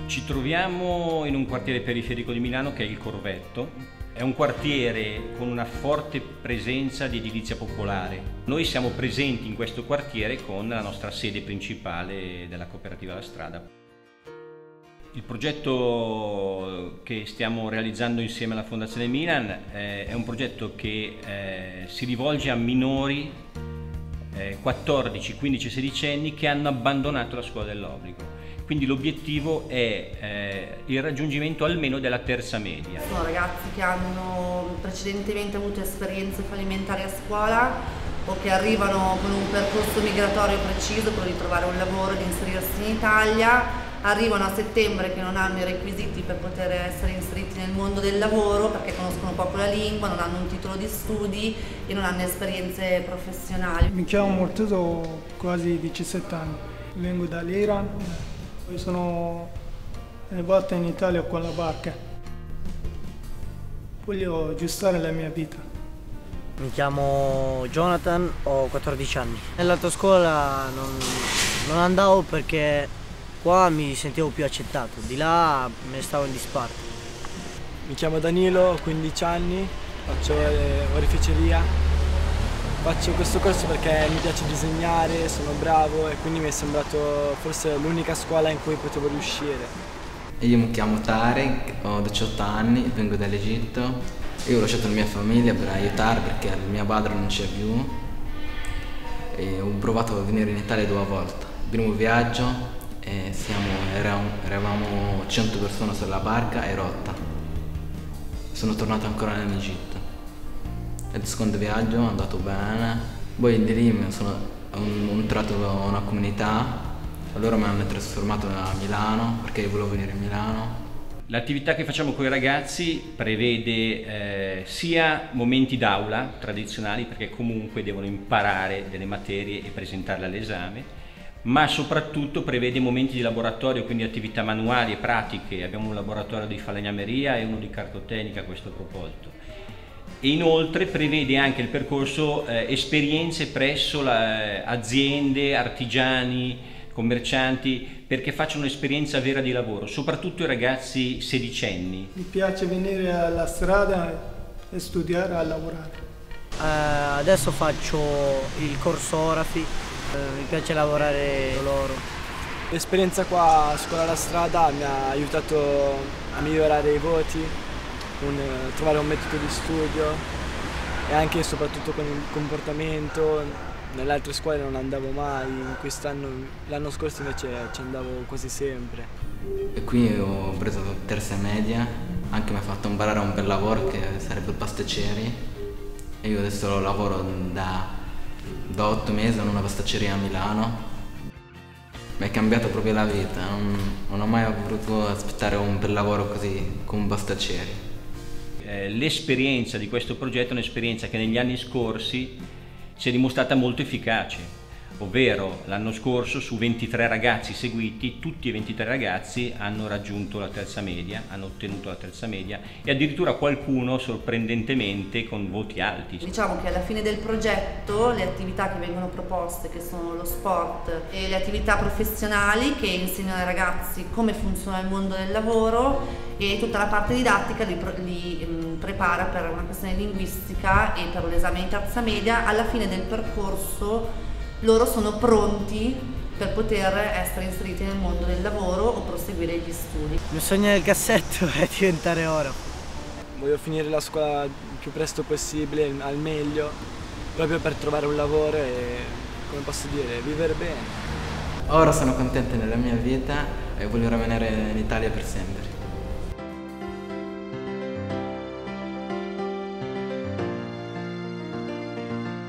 Ci troviamo in un quartiere periferico di Milano che è il Corvetto. È un quartiere con una forte presenza di edilizia popolare. Noi siamo presenti in questo quartiere con la nostra sede principale della cooperativa La Strada. Il progetto che stiamo realizzando insieme alla Fondazione Milan è un progetto che si rivolge a minori 14, 15, 16 anni che hanno abbandonato la scuola dell'obbligo. Quindi l'obiettivo è il raggiungimento almeno della terza media. Sono ragazzi che hanno precedentemente avuto esperienze fallimentari a scuola o che arrivano con un percorso migratorio preciso, quello di trovare un lavoro e di inserirsi in Italia, arrivano a settembre che non hanno i requisiti per poter essere inseriti nel mondo del lavoro perché conoscono poco la lingua, non hanno un titolo di studi e non hanno esperienze professionali. Mi chiamo Mortuso, ho quasi 17 anni, vengo dall'Iran. Poi sono arrivato in Italia con la barca. Voglio aggiustare la mia vita. Mi chiamo Jonathan, ho 14 anni. Nell'altra scuola non andavo perché qua mi sentivo più accettato, di là me ne stavo in disparte. Mi chiamo Danilo, ho 15 anni, faccio oreficeria. Faccio questo corso perché mi piace disegnare, sono bravo e quindi mi è sembrato forse l'unica scuola in cui potevo riuscire. Io mi chiamo Tarek, ho 18 anni, vengo dall'Egitto. Io ho lasciato la mia famiglia per aiutare perché mio padre non c'è più e ho provato a venire in Italia 2 volte. Il primo viaggio eravamo 100 persone sulla barca e rotta. Sono tornato ancora in Egitto. Il secondo viaggio è andato bene, poi di lì ho trovato una comunità, allora mi hanno trasformato a Milano perché volevo venire a Milano. L'attività che facciamo con i ragazzi prevede sia momenti d'aula tradizionali perché comunque devono imparare delle materie e presentarle all'esame, ma soprattutto prevede momenti di laboratorio, quindi attività manuali e pratiche. Abbiamo un laboratorio di falegnameria e uno di cartotecnica a questo proposito. E inoltre prevede anche il percorso esperienze presso aziende, artigiani, commercianti, perché facciano un'esperienza vera di lavoro, soprattutto i ragazzi sedicenni. Mi piace venire alla strada e studiare e lavorare. Adesso faccio il corso Orafi, mi piace lavorare con loro. L'esperienza qua a scuola alla strada mi ha aiutato a migliorare i voti, trovare un metodo di studio e anche e soprattutto con il comportamento. Nelle altre scuole non andavo mai, l'anno scorso invece ci andavo quasi sempre. E qui ho preso terza media, anche mi ha fatto imparare un bel lavoro che sarebbe il pasticcieri e io adesso lavoro da 8 mesi in una pasticceria a Milano. Mi è cambiata proprio la vita, non ho mai voluto aspettare un bel lavoro così come un pasticcieri. L'esperienza di questo progetto è un'esperienza che negli anni scorsi si è dimostrata molto efficace, ovvero l'anno scorso su 23 ragazzi seguiti, tutti e 23 ragazzi hanno raggiunto la terza media, hanno ottenuto la terza media e addirittura qualcuno sorprendentemente con voti alti. Diciamo che alla fine del progetto le attività che vengono proposte, che sono lo sport e le attività professionali che insegnano ai ragazzi come funziona il mondo del lavoro, e tutta la parte didattica li prepara per una questione linguistica e per l'esame di terza media. Alla fine del percorso loro sono pronti per poter essere inseriti nel mondo del lavoro o proseguire gli studi. Il mio sogno nel cassetto è diventare oro. Voglio finire la scuola il più presto possibile, al meglio, proprio per trovare un lavoro e, come posso dire, vivere bene. Ora sono contento nella mia vita e voglio rimanere in Italia per sempre.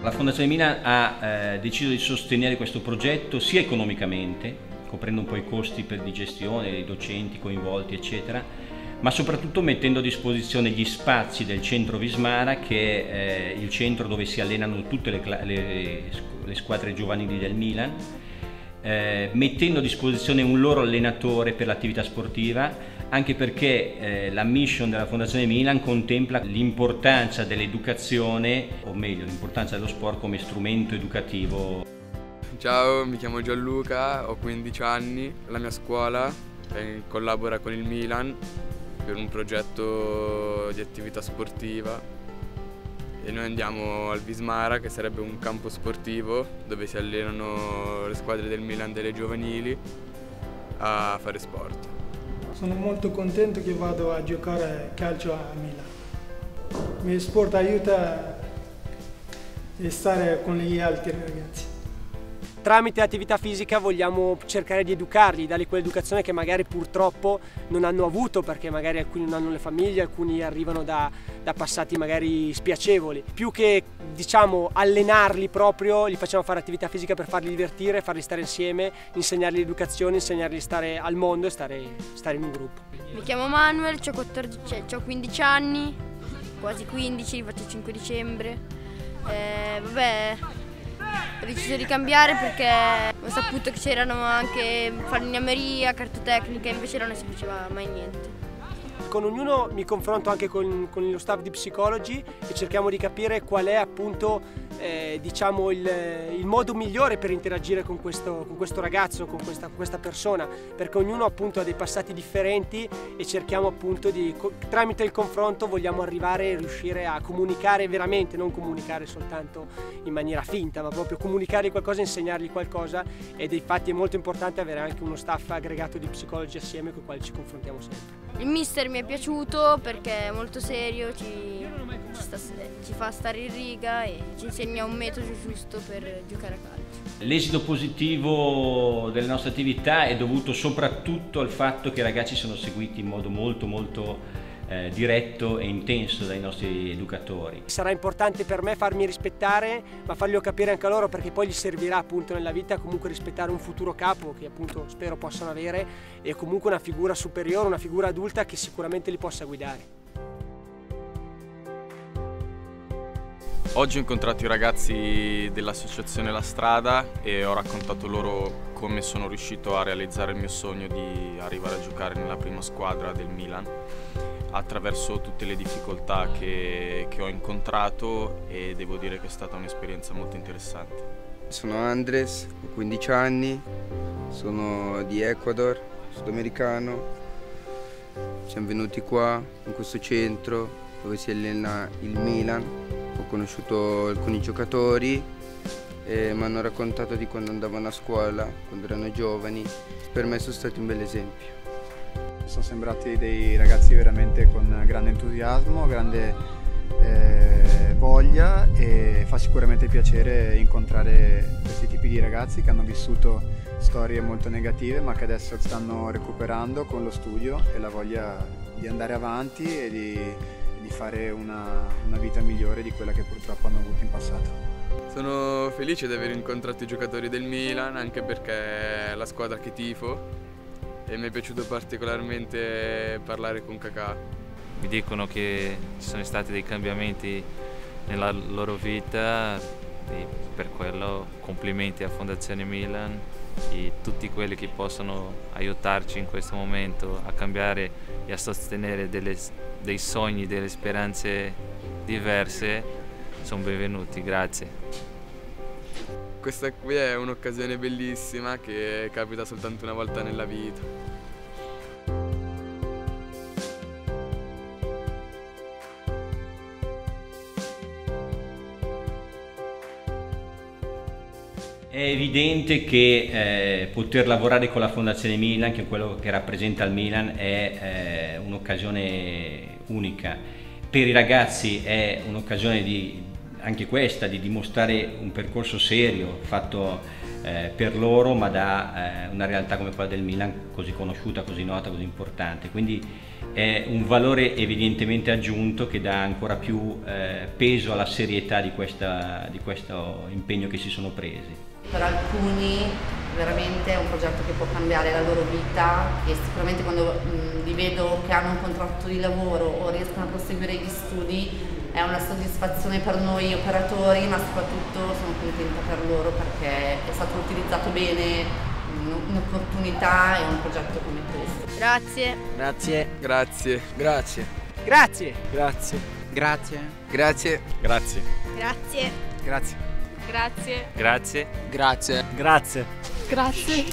La Fondazione Milan ha deciso di sostenere questo progetto sia economicamente, coprendo un po' i costi di gestione, i docenti coinvolti eccetera, ma soprattutto mettendo a disposizione gli spazi del centro Vismara, che è il centro dove si allenano tutte le squadre giovanili del Milan, mettendo a disposizione un loro allenatore per l'attività sportiva, anche perché la mission della Fondazione Milan contempla l'importanza dell'educazione, o meglio l'importanza dello sport come strumento educativo. Ciao, mi chiamo Gianluca, ho 15 anni, la mia scuola collabora con il Milan per un progetto di attività sportiva e noi andiamo al Vismara, che sarebbe un campo sportivo dove si allenano le squadre del Milan delle giovanili a fare sport. Sono molto contento che vado a giocare calcio a Milano. Il sport aiuta a stare con gli altri ragazzi. Tramite l'attività fisica vogliamo cercare di educarli, dargli quell'educazione che magari purtroppo non hanno avuto, perché magari alcuni non hanno le famiglie, alcuni arrivano da passati magari spiacevoli. Più che, diciamo, allenarli proprio, li facciamo fare attività fisica per farli divertire, farli stare insieme, insegnargli l'educazione, insegnargli a stare al mondo e stare in un gruppo. Mi chiamo Manuel, ho 15 anni, quasi 15, faccio il 5 dicembre. Ho deciso di cambiare perché ho saputo che c'erano anche falegnameria, cartotecnica, invece non si faceva mai niente. Con ognuno mi confronto anche con lo staff di psicologi e cerchiamo di capire qual è appunto diciamo il modo migliore per interagire con questo ragazzo, con questa persona, perché ognuno appunto ha dei passati differenti e cerchiamo appunto tramite il confronto vogliamo arrivare e riuscire a comunicare veramente, non comunicare soltanto in maniera finta, ma proprio comunicare qualcosa, insegnargli qualcosa, ed infatti è molto importante avere anche uno staff aggregato di psicologi assieme con i quali ci confrontiamo sempre. Il mister mi è piaciuto perché è molto serio, ci fa stare in riga e ci insegna un metodo giusto per giocare a calcio. L'esito positivo delle nostre attività è dovuto soprattutto al fatto che i ragazzi sono seguiti in modo molto diretto e intenso dai nostri educatori. Sarà importante per me farmi rispettare, ma farglielo capire anche a loro, perché poi gli servirà appunto nella vita comunque rispettare un futuro capo che appunto spero possano avere, e comunque una figura superiore, una figura adulta che sicuramente li possa guidare. Oggi ho incontrato i ragazzi dell'associazione La Strada e ho raccontato loro come sono riuscito a realizzare il mio sogno di arrivare a giocare nella prima squadra del Milan, attraverso tutte le difficoltà che ho incontrato, e devo dire che è stata un'esperienza molto interessante. Sono Andres, ho 15 anni, sono di Ecuador, sudamericano. Siamo venuti qua, in questo centro, dove si allena il Milan. Ho conosciuto alcuni giocatori e mi hanno raccontato di quando andavano a scuola, quando erano giovani. Per me sono stati un bel esempio. Sono sembrati dei ragazzi veramente con grande entusiasmo, grande voglia, e fa sicuramente piacere incontrare questi tipi di ragazzi che hanno vissuto storie molto negative ma che adesso stanno recuperando con lo studio e la voglia di andare avanti e di fare una vita migliore di quella che purtroppo hanno avuto in passato. Sono felice di aver incontrato i giocatori del Milan, anche perché è la squadra che tifo, e mi è piaciuto particolarmente parlare con Kakà. Mi dicono che ci sono stati dei cambiamenti nella loro vita e per quello complimenti a Fondazione Milan e tutti quelli che possono aiutarci in questo momento a cambiare e a sostenere dei sogni, delle speranze diverse. Sono benvenuti, grazie. Questa qui è un'occasione bellissima che capita soltanto una volta nella vita. È evidente che poter lavorare con la Fondazione Milan, che è quello che rappresenta il Milan, è un'occasione unica. Per i ragazzi è un'occasione anche questa di dimostrare un percorso serio fatto per loro, ma da una realtà come quella del Milan, così conosciuta, così nota, così importante. Quindi è un valore evidentemente aggiunto che dà ancora più peso alla serietà di questo impegno che si sono presi. Per alcuni veramente è un progetto che può cambiare la loro vita, e sicuramente quando li vedo che hanno un contratto di lavoro o riescono a proseguire gli studi è una soddisfazione per noi operatori, ma soprattutto sono contenta per loro perché è stato utilizzato bene un'opportunità e un progetto come questo. Grazie. Grazie. Grazie. Grazie. Grazie. Grazie. Grazie. Grazie. Grazie. Grazie. Grazie. Grazie. Grazie. Grazie. Grazie. Grazie.